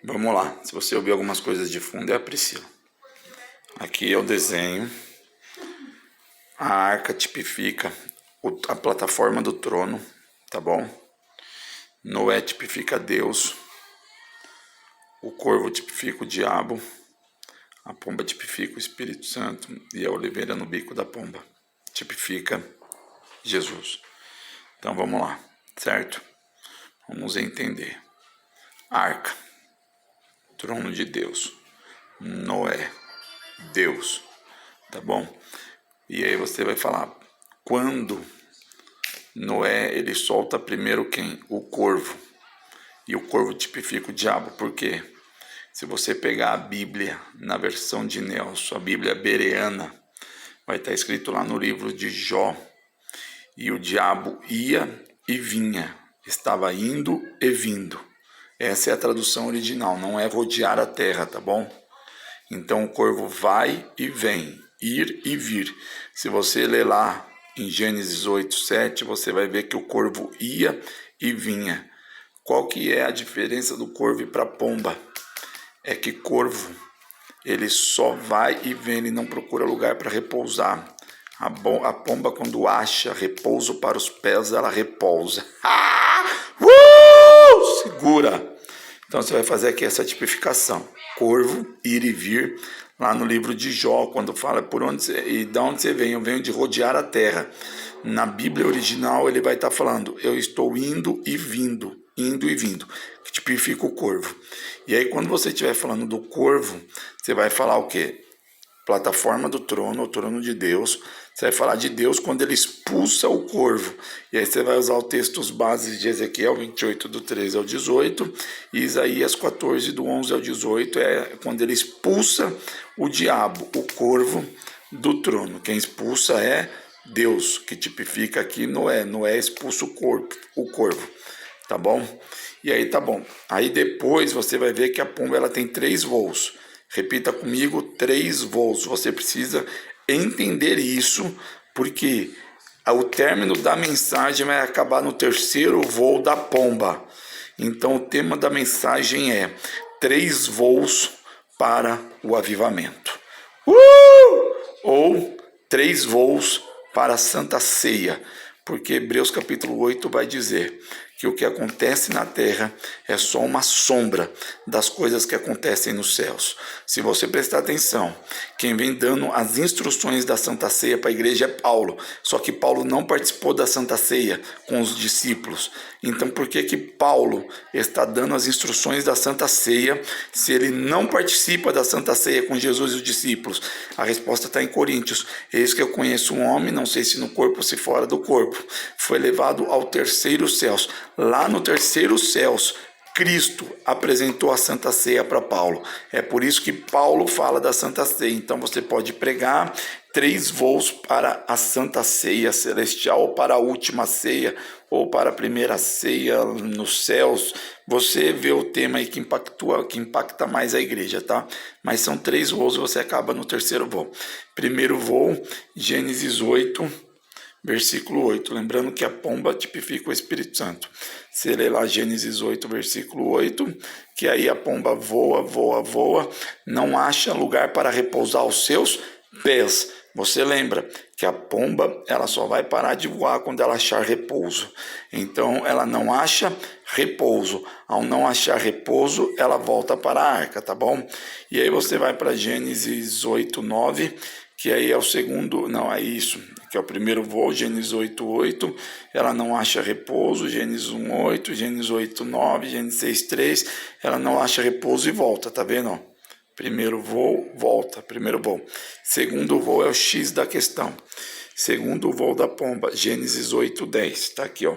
Vamos lá, se você ouvir algumas coisas de fundo, é a Priscila. Aqui é o desenho. A arca tipifica a plataforma do trono, tá bom? Noé tipifica Deus. O corvo tipifica o diabo. A pomba tipifica o Espírito Santo. E a oliveira no bico da pomba tipifica Jesus. Então vamos lá, certo? Vamos entender. Arca, trono de Deus. Noé, Deus, tá bom? E aí você vai falar, quando Noé, ele solta primeiro quem? O corvo. E o corvo tipifica o diabo, por quê? Se você pegar a Bíblia na versão de Nelson, a Bíblia bereana, vai estar escrito lá no livro de Jó, e o diabo ia e vinha, estava indo e vindo. Essa é a tradução original, não é rodear a terra, tá bom? Então o corvo vai e vem, ir e vir. Se você ler lá em Gênesis 8:7, você vai ver que o corvo ia e vinha. Qual que é a diferença do corvo para a pomba? É que corvo, ele só vai e vem, ele não procura lugar para repousar. A pomba, quando acha repouso para os pés, ela repousa. Segura! Então você vai fazer aqui essa tipificação. Corvo, ir e vir, lá no livro de Jó, quando fala por onde você, e de onde você vem, eu venho de rodear a terra. Na Bíblia original ele vai estar falando, eu estou indo e vindo, que tipifica o corvo. E aí quando você estiver falando do corvo, você vai falar o quê? Plataforma do trono, o trono de Deus. Você vai falar de Deus quando ele expulsa o corvo. E aí você vai usar os textos bases de Ezequiel 28, do 13 ao 18, e Isaías 14, do 11 ao 18, é quando ele expulsa o diabo, o corvo, do trono. Quem expulsa é Deus, que tipifica aqui Noé. Noé expulsa o corvo, tá bom? E aí tá bom. Aí depois você vai ver que a pomba ela tem 3 voos. Repita comigo, 3 voos. Você precisa entender isso, porque o término da mensagem vai acabar no 3º voo da pomba. Então o tema da mensagem é 3 voos para o avivamento. Ou 3 voos para a Santa Ceia, porque Hebreus capítulo 8 vai dizer que o que acontece na terra é só uma sombra das coisas que acontecem nos céus. Se você prestar atenção, quem vem dando as instruções da Santa Ceia para a igreja é Paulo, só que Paulo não participou da Santa Ceia com os discípulos. Então por que que Paulo está dando as instruções da Santa Ceia se ele não participa da Santa Ceia com Jesus e os discípulos? A resposta está em Coríntios. Eis que eu conheço um homem, não sei se no corpo ou se fora do corpo, foi levado ao 3º céus. Lá no 3º céus, Cristo apresentou a Santa Ceia para Paulo. É por isso que Paulo fala da Santa Ceia. Então você pode pregar 3 voos para a Santa Ceia celestial, ou para a última ceia, ou para a primeira ceia nos céus. Você vê o tema aí que impacta mais a igreja, tá? Mas são 3 voos e você acaba no 3º voo. Primeiro voo, Gênesis 8, versículo 8, lembrando que a pomba tipifica o Espírito Santo. Você lê lá Gênesis 8, versículo 8, que aí a pomba voa, voa, voa, não acha lugar para repousar os seus pés. Você lembra que a pomba, ela só vai parar de voar quando ela achar repouso. Então, ela não acha repouso. Ao não achar repouso, ela volta para a arca, tá bom? E aí você vai para Gênesis 8, 9, que aí é o segundo, não, é isso, que é o primeiro voo, Gênesis 8:8, ela não acha repouso, Gênesis 1:8, Gênesis 8:9, Gênesis 6:3, ela não acha repouso e volta, tá vendo? Primeiro voo, volta, primeiro voo. Segundo voo é o X da questão. Segundo voo da pomba, Gênesis 8:10, tá aqui, ó.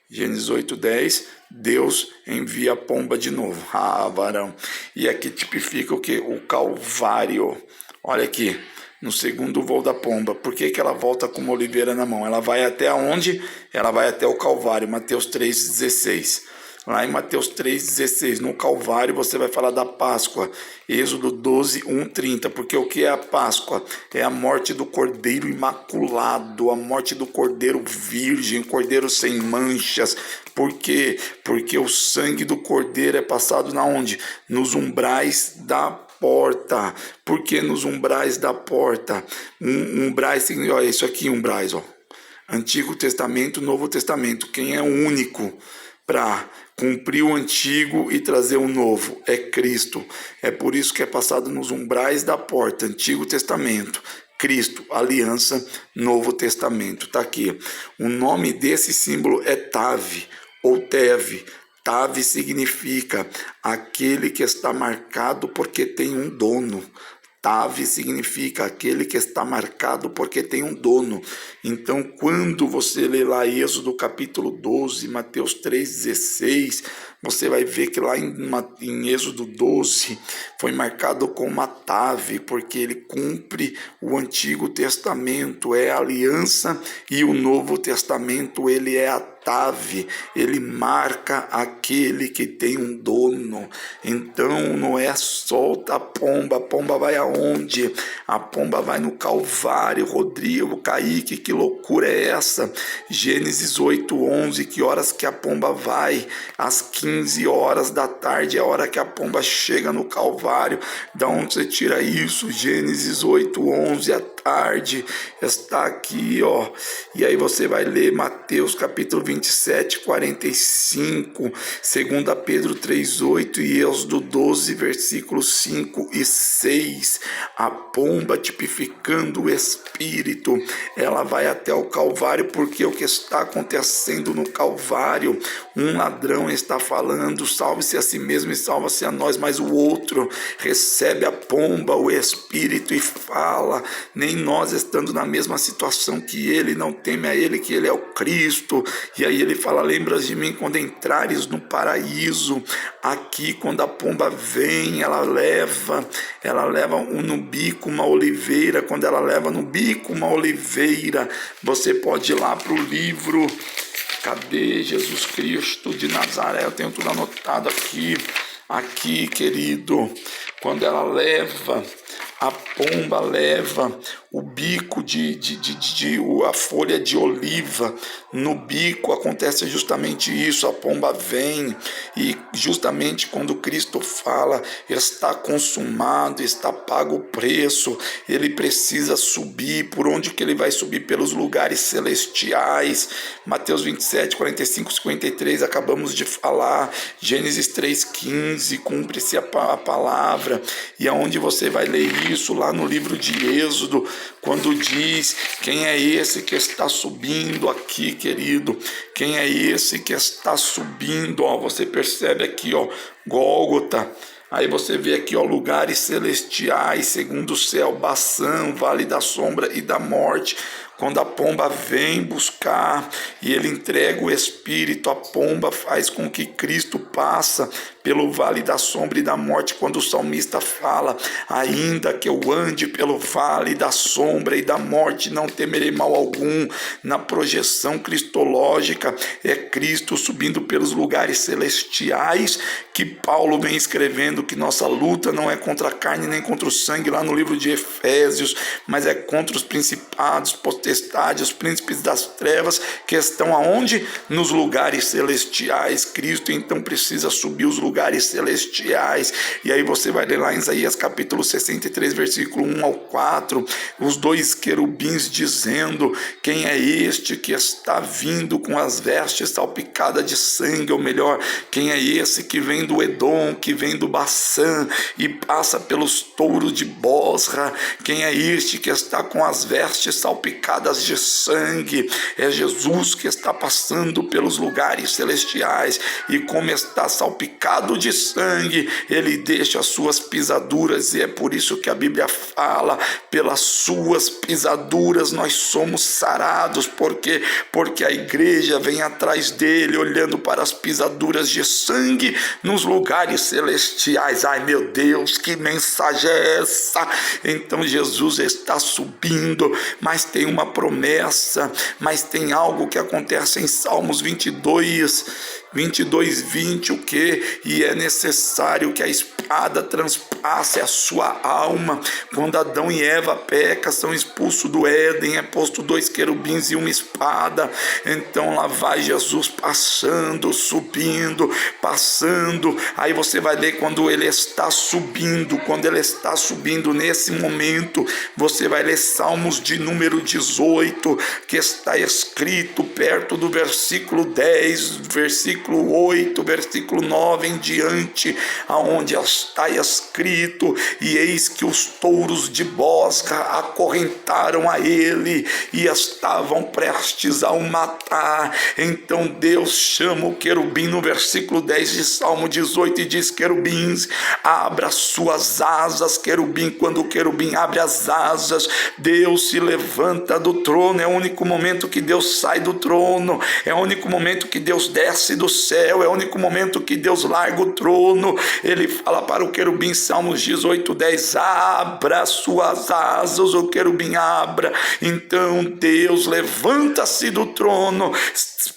Gênesis 8:10, Deus envia a pomba de novo. Ah, varão. E aqui tipifica o quê? O Calvário. Olha aqui. No segundo voo da pomba, por que que ela volta com uma oliveira na mão? Ela vai até onde? Ela vai até o Calvário, Mateus 3:16. Lá em Mateus 3,16, no Calvário, você vai falar da Páscoa. Êxodo 12, 1:30. Porque o que é a Páscoa? É a morte do Cordeiro Imaculado, a morte do Cordeiro Virgem, Cordeiro sem manchas. Por quê? Porque o sangue do Cordeiro é passado na onde? Nos umbrais da porta. Por que nos umbrais da porta? Umbrais significa, olha isso aqui, umbrais, ó. Antigo Testamento, Novo Testamento. Quem é o único para cumprir o antigo e trazer o novo? É Cristo. É por isso que é passado nos umbrais da porta. Antigo Testamento, Cristo, aliança, Novo Testamento. Está aqui. O nome desse símbolo é Tav ou Tev. Tav significa aquele que está marcado porque tem um dono. Tav significa aquele que está marcado porque tem um dono. Então, quando você lê lá Êxodo capítulo 12, Mateus 3,16, você vai ver que lá em Êxodo 12 foi marcado com uma Tav, porque ele cumpre o Antigo Testamento, é a aliança, e o Novo Testamento ele é a Tav, ele marca aquele que tem um dono. Então não é solta a pomba vai aonde? A pomba vai no Calvário. Rodrigo, Kaique, que loucura é essa? Gênesis 8:11, que horas que a pomba vai? Às 15 horas da tarde é a hora que a pomba chega no Calvário. Da onde você tira isso? Gênesis 8:11, à tarde, está aqui, ó. E aí você vai ler Mateus capítulo 27, 45, 2 Pedro 3:8 e Êxodo 12, versículos 5 e 6. A pomba tipificando o Espírito, ela vai até o Calvário, porque o que está acontecendo no Calvário, um ladrão está falando, salve-se a si mesmo e salva-se a nós, mas o outro recebe a pomba, o Espírito, e fala, nem nós estando na mesma situação que ele, não teme a ele, que ele é o Cristo. E aí ele fala, lembras de mim quando entrares no paraíso. Aqui, quando a pomba vem, ela leva no bico uma oliveira. Quando ela leva no bico uma oliveira, você pode ir lá para o livro, cadê Jesus Cristo de Nazaré? Eu tenho tudo anotado aqui, querido. Quando ela leva, a pomba leva o bico a folha de oliva. No bico acontece justamente isso, a pomba vem, e justamente quando Cristo fala, está consumado, está pago o preço, ele precisa subir. Por onde que ele vai subir? Pelos lugares celestiais. Mateus 27, 45, 53, acabamos de falar. Gênesis 3,15, cumpre-se a palavra. E aonde você vai ler isso? Lá no livro de Êxodo, quando diz, quem é esse que está subindo aqui, querido? Quem é esse que está subindo? Ó, você percebe aqui, ó, Gólgota. Aí você vê aqui, ó, lugares celestiais, segundo o céu, Baçã, vale da sombra e da morte. Quando a pomba vem buscar e ele entrega o Espírito, a pomba faz com que Cristo passa pelo vale da sombra e da morte. Quando o salmista fala, ainda que eu ande pelo vale da sombra e da morte, não temerei mal algum. Na projeção cristológica, é Cristo subindo pelos lugares celestiais, que Paulo vem escrevendo que nossa luta não é contra a carne nem contra o sangue, lá no livro de Efésios, mas é contra os principados, potestades, os príncipes das trevas, que estão aonde? Nos lugares celestiais. Cristo então precisa subir os lugares celestiais. E aí você vai ler lá em Isaías capítulo 63, versículo 1 ao 4, os dois querubins dizendo, quem é este que está vindo com as vestes salpicadas de sangue? Ou melhor, quem é esse que vem do Edom, que vem do Baçã e passa pelos touros de Bosra? Quem é este que está com as vestes salpicadas de sangue? É Jesus que está passando pelos lugares celestiais, e como está salpicado de sangue, ele deixa as suas pisaduras, e é por isso que a Bíblia fala, pelas suas pisaduras nós somos sarados. Por quê? Porque a igreja vem atrás dele, olhando para as pisaduras de sangue nos lugares celestiais. Ai meu Deus, que mensagem é essa? Então Jesus está subindo, mas tem uma promessa, mas tem algo que acontece em Salmos 22, 22:20, o que? E é necessário que a espada transpasse a sua alma. Quando Adão e Eva pecam, são expulsos do Éden, é posto 2 querubins e uma espada. Então lá vai Jesus passando, subindo, passando. Aí você vai ler quando ele está subindo, nesse momento, você vai ler Salmos de número 18, que está escrito perto do versículo 10, versículo 8, versículo 9 em diante, aonde está escrito: e eis que os touros de Bosra acorrentaram a ele e estavam prestes a o matar. Então Deus chama o querubim no versículo 10 de Salmo 18 e diz: querubins, abra suas asas. Querubim, quando o querubim abre as asas, Deus se levanta do trono. É o único momento que Deus sai do trono, é o único momento que Deus desce do céu, é o único momento que Deus larga o trono. Ele fala para o querubim, Salmos 18:10, abra suas asas. O querubim abra. Então Deus levanta-se do trono,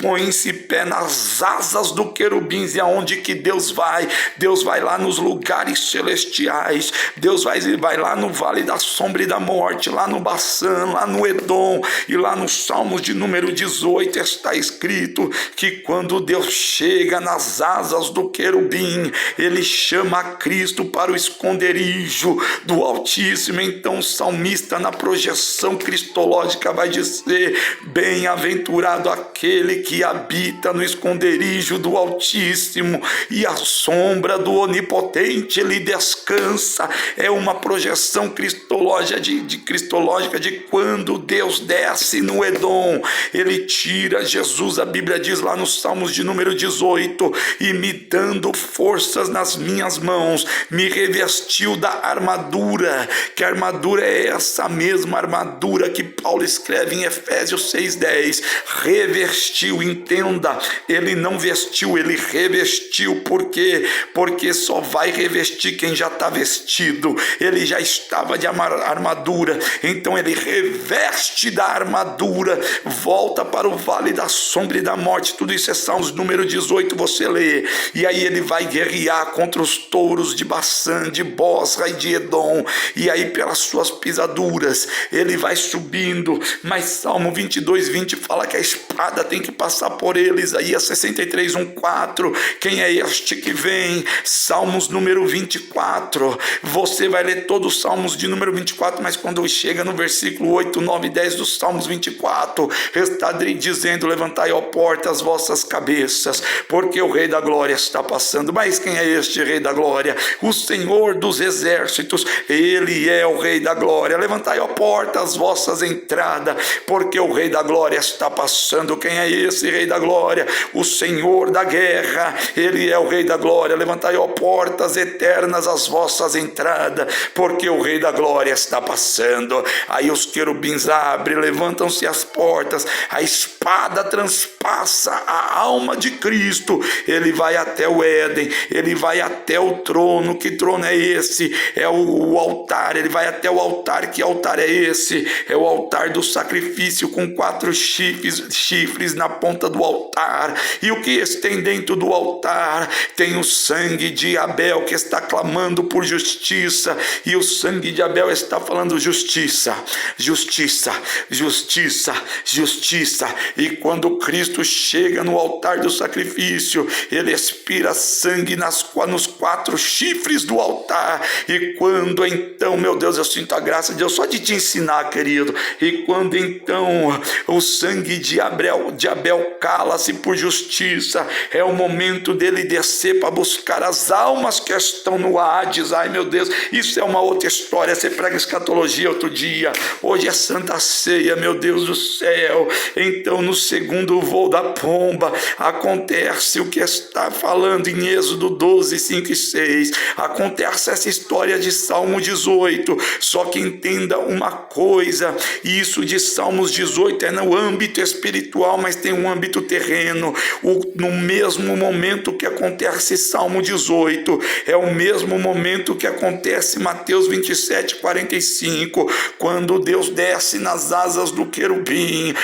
põe-se pé nas asas do querubins. E aonde que Deus vai? Deus vai lá nos lugares celestiais. Deus vai lá no vale da sombra e da morte, lá no Baçã, lá no Edom. E lá no Salmos de número 18 está escrito que quando Deus chega nas asas do querubim, ele chama a Cristo para o esconderijo do Altíssimo. Então o salmista, na projeção cristológica, vai dizer: bem-aventurado aquele que habita no esconderijo do Altíssimo, e a sombra do Onipotente ele descansa. É uma projeção cristológica de quando Deus desce no Edom. Ele tira Jesus, a Bíblia diz lá nos Salmos de número 18, e me dando forças nas minhas mãos, me revestiu da armadura. Que armadura é essa mesma armadura que Paulo escreve em Efésios 6:10, revestiu. Entenda, ele não vestiu, ele revestiu. Por quê? Porque só vai revestir quem já está vestido. Ele já estava de armadura, então ele reveste da armadura, volta para o vale da sombra e da morte. Tudo isso é Salmos número 18, você lê. E aí ele vai guerrear contra os touros de Baçã, de Bosra e de Edom. E aí pelas suas pisaduras ele vai subindo. Mas Salmo 22:20 fala que a espada tem que passar por ele. Isaías 63:1-4, quem é este que vem? Salmos número 24, você vai ler todos os Salmos de número 24, mas quando chega no versículo 8, 9 e 10 dos Salmos 24, está dizendo: levantai, ó porta, as vossas cabeças, porque o Rei da Glória está passando. Mas quem é este Rei da Glória? O Senhor dos Exércitos, ele é o Rei da Glória. Levantai, ó porta, as vossas entradas, porque o Rei da Glória está passando. Quem é esse Rei da Glória? O Senhor da guerra, ele é o Rei da Glória. Levantai, ó portas eternas, as vossas entradas, porque o Rei da Glória está passando. Aí os querubins abrem, levantam-se as portas, a espada transpassa a alma de Cristo. Ele vai até o Éden, ele vai até o trono. Que trono é esse? É o altar. Ele vai até o altar. Que altar é esse? É o altar do sacrifício, com 4 chifres na ponta do altar. E o que tem dentro do altar? Tem o sangue de Abel, que está clamando por justiça. E o sangue de Abel está falando justiça, justiça, justiça, justiça. E quando Cristo chega no altar do sacrifício, ele expira sangue nos 4 chifres do altar. E quando então, meu Deus, eu sinto a graça de Deus só de te ensinar, querido. E quando então o sangue de Abel cala-se por justiça, é o momento dele descer para buscar as almas que estão no Hades. Ai, meu Deus, isso é uma outra história. Você prega escatologia outro dia. Hoje é Santa Ceia, meu Deus do céu. Então, no segundo voo da pomba, acontece o que está falando em Êxodo 12, 5 e 6. Acontece essa história de Salmo 18. Só que entenda uma coisa: isso de Salmos 18 é no âmbito espiritual, mas tem um âmbito terreno. No mesmo momento que acontece Salmo 18, é o mesmo momento que acontece Mateus 27:45, quando Deus desce nas asas do querubim.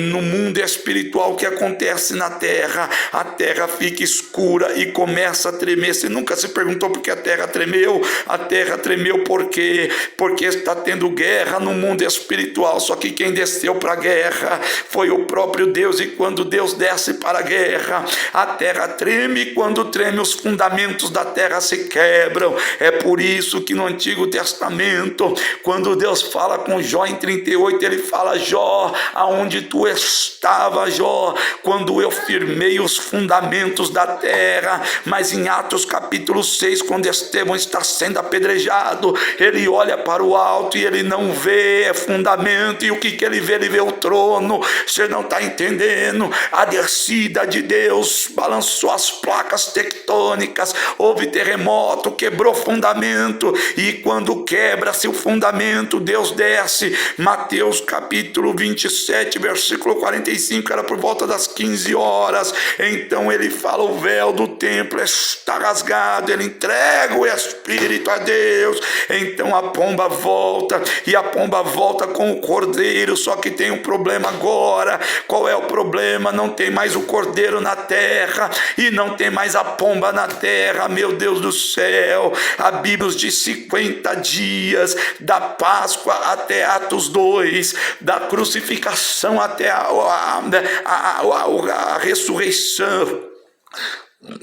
No mundo espiritual que acontece na terra, a terra fica escura e começa a tremer. Você nunca se perguntou por que a terra tremeu? A terra tremeu por quê? Porque está tendo guerra no mundo espiritual, só que quem desceu para a guerra foi o próprio Deus, e quando Deus desce para a guerra, a terra treme, e quando treme, os fundamentos da terra se quebram. É por isso que no Antigo Testamento, quando Deus fala com Jó em 38, ele fala: Jó, aonde tu estava, Jó, quando eu firmei os fundamentos da terra? Mas em Atos capítulo 6, quando Estevão está sendo apedrejado, ele olha para o alto e ele não vê fundamento, e o que ele vê? Ele vê o trono. Você não está entendendo? A descida de Deus balançou as placas tectônicas, houve terremoto, quebrou fundamento, e quando quebra-se o fundamento, Deus desce. Mateus capítulo 27, versículo 45, era por volta das 15 horas, então ele fala: o véu do templo está rasgado, ele entrega o Espírito a Deus. Então a pomba volta, e a pomba volta com o cordeiro, só que tem um problema agora. Qual é o problema? Não tem mais o cordeiro na terra, e não tem mais a pomba na terra. Meu Deus do céu, a Bíblia nos diz 50 dias, da Páscoa até Atos 2, da crucificação até a ressurreição,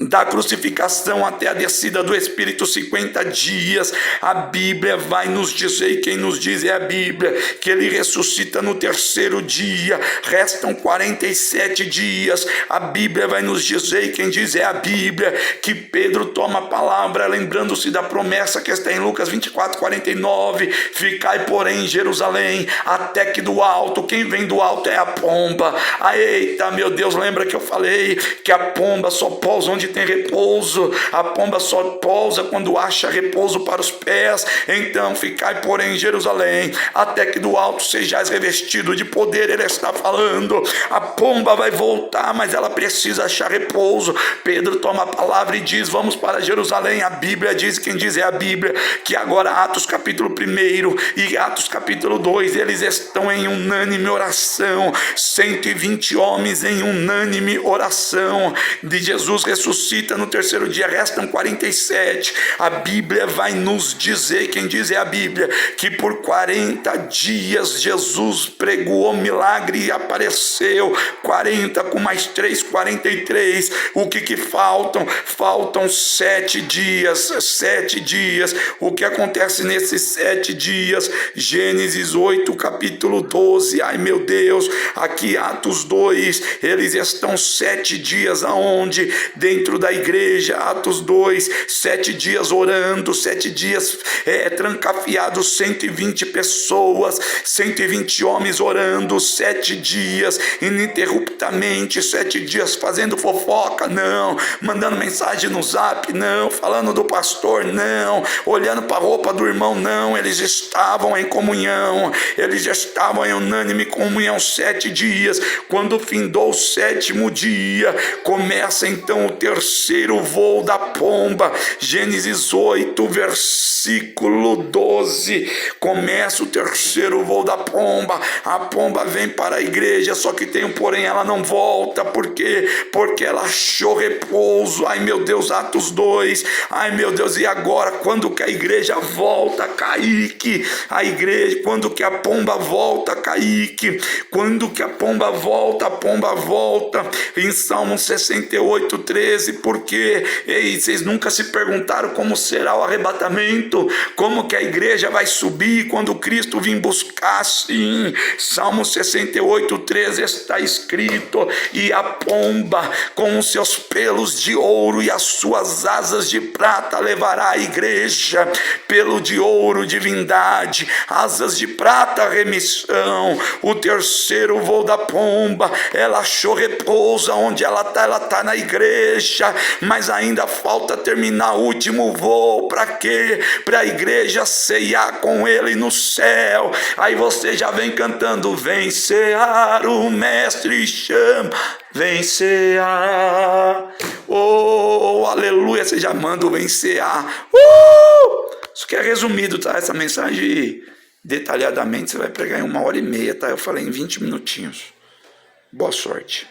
da crucificação até a descida do Espírito, 50 dias. A Bíblia vai nos dizer, e quem nos diz é a Bíblia, que ele ressuscita no terceiro dia. Restam 47 dias. A Bíblia vai nos dizer, e quem diz é a Bíblia, que Pedro toma a palavra, lembrando-se da promessa que está em Lucas 24, 49: ficai, porém, em Jerusalém, até que do alto, quem vem do alto é a pomba. Eita, meu Deus, lembra que eu falei que a pomba só pousa onde tem repouso? A pomba só pousa quando acha repouso para os pés. Então ficai, porém, em Jerusalém, até que do alto sejais revestido de poder. Ele está falando, a pomba vai voltar, mas ela precisa achar repouso. Pedro toma a palavra e diz: vamos para Jerusalém. A Bíblia diz, quem diz é a Bíblia, que agora Atos capítulo 1 e Atos capítulo 2, eles estão em unânime oração, 120 homens em unânime oração. De Jesus ressuscita no terceiro dia, restam 47. A Bíblia vai nos dizer, quem diz é a Bíblia, que por 40 dias Jesus pregou o milagre e apareceu. 40 com mais 3, 43. O que faltam? Faltam 7 dias. 7 dias. O que acontece nesses 7 dias? Gênesis 8, capítulo 12. Ai meu Deus, aqui Atos 2, eles estão 7 dias aonde? Dentro da igreja. Atos 2, 7 dias orando, 7 dias trancafiados, 120 pessoas, 120 homens orando, 7 dias ininterruptamente, 7 dias fazendo fofoca, não, mandando mensagem no zap, não, falando do pastor, não, olhando para a roupa do irmão, não. Eles estavam em comunhão, eles estavam em unânime comunhão 7 dias. Quando findou o 7º dia, começa então o terceiro voo da pomba. Gênesis 8, versículo 12, começa o terceiro voo da pomba. A pomba vem para a igreja, só que tem um porém, ela não volta. Por quê? Porque ela achou repouso. Ai meu Deus, Atos 2, ai meu Deus, e agora quando que a igreja volta, Kaique? A igreja, quando que a pomba volta, Kaique? Quando que a pomba volta? A pomba volta em Salmo 68, 13, porque vocês nunca se perguntaram como será o arrebatamento, como que a igreja vai subir quando Cristo vir buscar? Sim, Salmo 68, 13 está escrito: e a pomba com os seus pelos de ouro e as suas asas de prata levará a igreja, pelo de ouro divindade, asas de prata remissão. O terceiro voo da pomba, ela achou repouso. Onde ela está na igreja, mas ainda falta terminar o último voo. Para quê? Para a igreja ceiar com ele no céu. Aí você já vem cantando: vem cear, o mestre chama, vem cear, oh aleluia. Você já manda o vem cear. Isso que é resumido, tá? Essa mensagem detalhadamente você vai pregar em 1h30, tá? Eu falei em 20 minutinhos. Boa sorte.